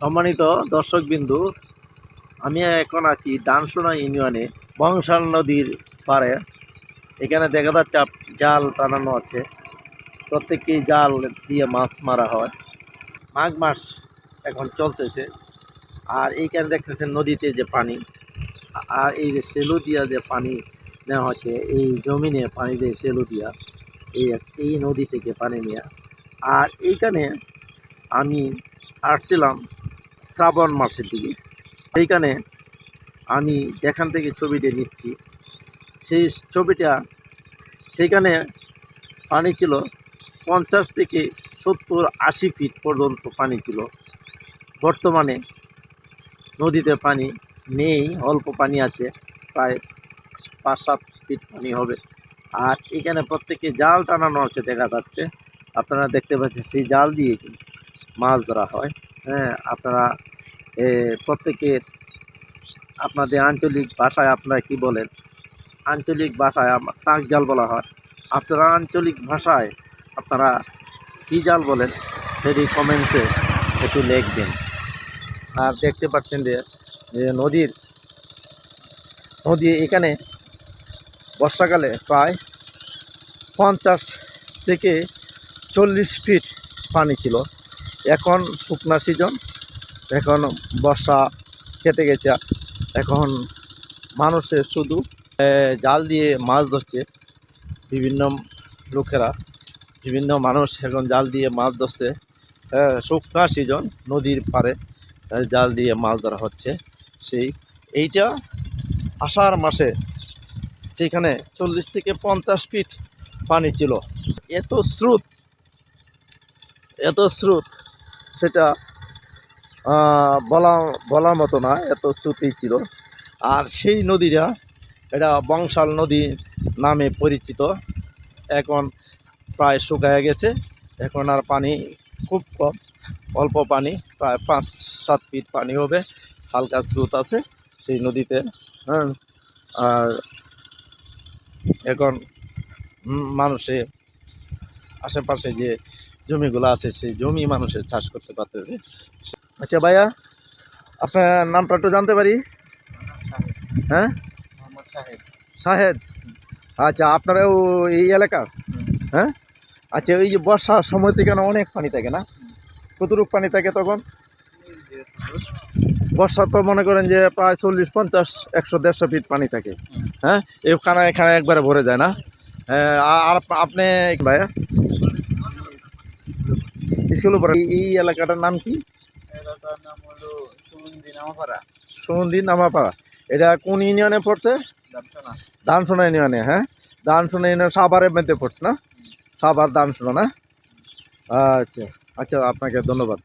সম্মানিত দর্শকবিন্দু, আমি এখন আছি ডানসোনা ইউনিয়নে বংশাল নদীর পাড়ে। এখানে দেখা যাচ্ছে জাল টানানো আছে। প্রত্যেকটি জাল দিয়ে মাছ মারা হয়। মাঘ মাস এখন চলতেছে। আর এইখানে দেখতেছেন নদীতে যে পানি, আর এই যে সেলু দিয়া যে পানি নেওয়া হচ্ছে, এই জমিনে পানি দিয়ে সেলু দিয়া এই নদী থেকে পানি নেওয়া। আর এইখানে আমি আসছিলাম শ্রাবণ মাসের দিকে। এইখানে আমি যেখান থেকে ছবিটা নিচ্ছি, সেই ছবিটা, সেখানে পানি ছিল 50 থেকে 70-80 ফিট পর্যন্ত পানি ছিল। বর্তমানে নদীতে পানি নেই, অল্প পানি আছে, প্রায় 5-7 ফিট পানি হবে। আর এখানে প্রত্যেকে জাল টানানো আছে দেখা যাচ্ছে। আপনারা দেখতে পাচ্ছেন সেই জাল দিয়ে মাছ ধরা হয়। হ্যাঁ, আপনারা প্রত্যেকের আপনাদের আঞ্চলিক ভাষায় আপনারা কি বলেন? আঞ্চলিক ভাষায় টাক জাল বলা হয়। আপনারা আঞ্চলিক ভাষায় আপনারা কী জাল বলেন সেটি কমেন্টসে একটু লিখবেন। আর দেখতে পাচ্ছেন যে নদী এখানে বর্ষাকালে প্রায় 50 থেকে 40 ফিট পানি ছিল। এখন শুকনা সিজন, এখন বর্ষা কেটে গেছে। এখন মানুষের শুধু জাল দিয়ে মাছ ধরছে। বিভিন্ন লোকেরা, বিভিন্ন মানুষ এখন জাল দিয়ে মাছ ধরছে। শুকনা সিজন, নদীর পাড়ে জাল দিয়ে মাছ ধরা হচ্ছে। এইটা আষাঢ় মাসে সেখানে 40 থেকে 50 ফিট পানি ছিল। এত স্রোত সেটা বলার মতো না, এত স্রোতই ছিল। আর সেই নদীটা, এটা বংশাল নদী নামে পরিচিত। এখন প্রায় শুকায় গেছে। এখন আর পানি খুব কম, অল্প পানি, প্রায় 5-7 ফিট পানি হবে। হালকা স্রোত আছে সেই নদীতে। হ্যাঁ, আর এখন মানুষে আশেপাশে যে জমিগুলো আছে সেই জমি মানুষের চাষ করতে পারতেছে। আচ্ছা ভাইয়া, আপনার নামটা একটু জানতে পারি? হ্যাঁ, শাহেদ। আচ্ছা, আপনারাও এই এলাকার? হ্যাঁ, আচ্ছা, এই যে বর্ষার সময় থেকে অনেক পানি থাকে না? কতটুকু পানি থাকে তখন? বর্ষা তো মনে করেন যে প্রায় 40-50-100-150 ফিট পানি থাকে। হ্যাঁ, এখানে একবারে ভরে যায় না? আর আপনি ভাইয়া স্কুলে পড়েন? এই এলাকাটার নাম কি? এলাকার নাম হলো সুমন্দি নামাপাড়া। এটা কোন ইউনিয়নে পড়ছে? দানসোনা ইউনিয়নে। হ্যাঁ, দানসোনা ইউনিয়ন সাভারের মধ্যে পড়ছে না? সাভার দানসোনা না? আচ্ছা আচ্ছা, আপনাকে ধন্যবাদ।